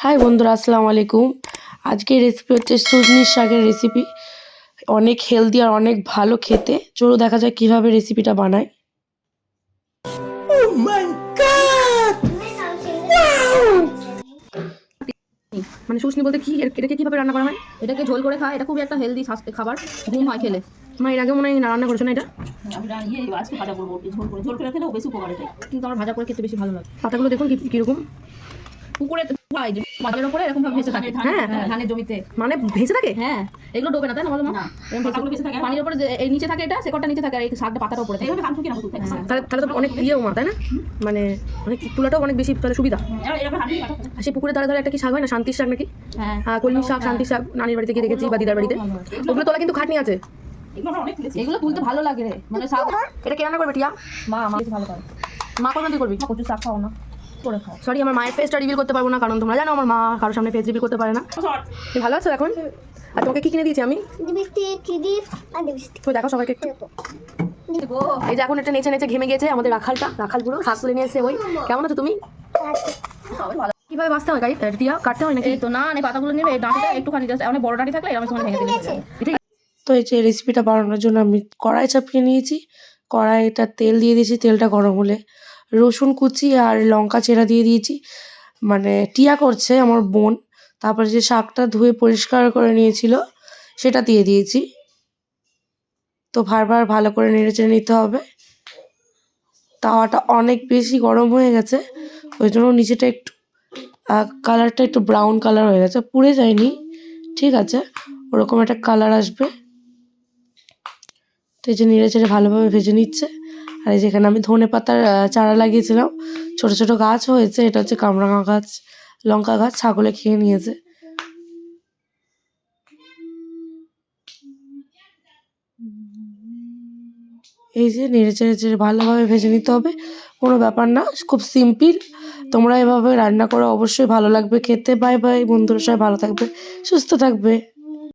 High বন্ধুরা, আসসালামু আলাইকুম। আজকের রেসিপি হচ্ছে সজনির শাকের রেসিপি। অনেক হেলদি আর অনেক ভালো খেতে। চলো দেখা যাক কীভাবে রেসিপিটা বানায়। মানে শুশনি বলতে কি, এটাকে কিভাবে রান্না করা হয়? এটাকে ঝোল করে খায়। এটা খুবই একটা হেলদি স্বাস্থ্য খাবার, ঘুম হয় খেলে। মা এর আগে মনে হয় রান্না করেছো না এটা? আমি আজকে ভাজা করবো, ঝোল করে খেলেও বেশি উপকার এটাই, কিন্তু আমার ভাজা করে খেতে বেশি ভালো লাগে। পাতাগুলো দেখুন কিরকম পুকুরে হয় যে বাজারের উপরে এরকম ভাবে ভেসে থাকে। হ্যাঁ, ধানের জমিতে মানে ভেসে থাকে। হ্যাঁ, এগুলো ডোবে না, তাই না? এরকম ভেসে থাকে পানির উপরে, যে এই নিচে থাকে, এটা শেকড়টা নিচে থাকে আর এই শাকটা পাতার উপরে থাকে। এইভাবে ধান শুকিয়ে না তুলতে হয়। তাহলে তো অনেক ইয়েও মা, তাই না? মানে অনেক তোলাটাও অনেক বেশি তাহলে সুবিধা। আর সেই পুকুরের ধারে ধারে একটা কি শাক হয় না, শান্তির শাক নাকি? হ্যাঁ, কলমি শাক, শান্তির শাক নানির বাড়িতে গিয়ে দেখেছি বা দিদার বাড়িতে। ওগুলো তোলা কিন্তু খাটনি আছে। এগুলো তুলতে ভালো লাগে রে, মানে শাক। এটা কে রান্না করবে টিয়া? মা আমার ভালো করে। মা কোন দিয়ে করবি? কচু শাক খাও না, করে খাও। সরি, আমার মায়ের ফেসটা রিভিল করতে পারবো না, কারণ তোমরা জানো আমার মা কারোর সামনে ফেস রিভিল করতে পারে না। তুমি ভালো আছো এখন? আর তোমাকে কি কিনে দিয়েছি আমি? তো দেখো সবাইকে একটু। এই যে এখন এটা নেচে নেচে ঘেমে গেছে আমাদের রাখাল পুরো শাক তুলে নিয়ে এসে। ওই কেমন আছো তুমি? কিভাবে বাঁচতে হয় টিয়া? কাটতে হয় নাকি? এই তো না, এই পাতাগুলো নেবে, এই ডাঁটিটা একটুখানি জাস্ট, অনেক বড় ডাঁটি থাকলে এরকম সময় ভেঙে দিলে। তো এই যে রেসিপিটা বানানোর জন্য আমি কড়াই চাপিয়ে নিয়েছি। কড়াইটা তেল দিয়ে দিয়েছি, তেলটা গরম হলে রসুন কুচি আর লঙ্কা চেরা দিয়ে দিয়েছি। মানে টিয়া করছে আমার বোন। তারপরে যে শাকটা ধুয়ে পরিষ্কার করে নিয়েছিল সেটা দিয়ে দিয়েছি। তো বারবার ভালো করে নেড়েচেড়ে নিতে হবে। তাওয়াটা অনেক বেশি গরম হয়ে গেছে, ওই জন্য নিচেটা একটু কালারটা একটু ব্রাউন কালার হয়ে গেছে, পুড়ে যায়নি, ঠিক আছে, ওরকম একটা কালার আসবে। তো এই যে নেড়েচেড়ে ভালোভাবে ভেজে নিচ্ছে। আর এই যেখানে আমি ধনে পাতার চারা লাগিয়েছিলাম, ছোট ছোট গাছ হয়েছে। এটা হচ্ছে কামরাঙা গাছ, লঙ্কা গাছ, ছাগলে খেয়ে নিয়েছে। এই যে নেড়েচেড়ে চেড়ে ভালোভাবে ভেজে নিতে হবে, কোনো ব্যাপার না, খুব সিম্পল। তোমরা এভাবে রান্না করো, অবশ্যই ভালো লাগবে খেতে। বাই বাই বন্ধুরা, সবাই ভালো থাকবে, সুস্থ থাকবে।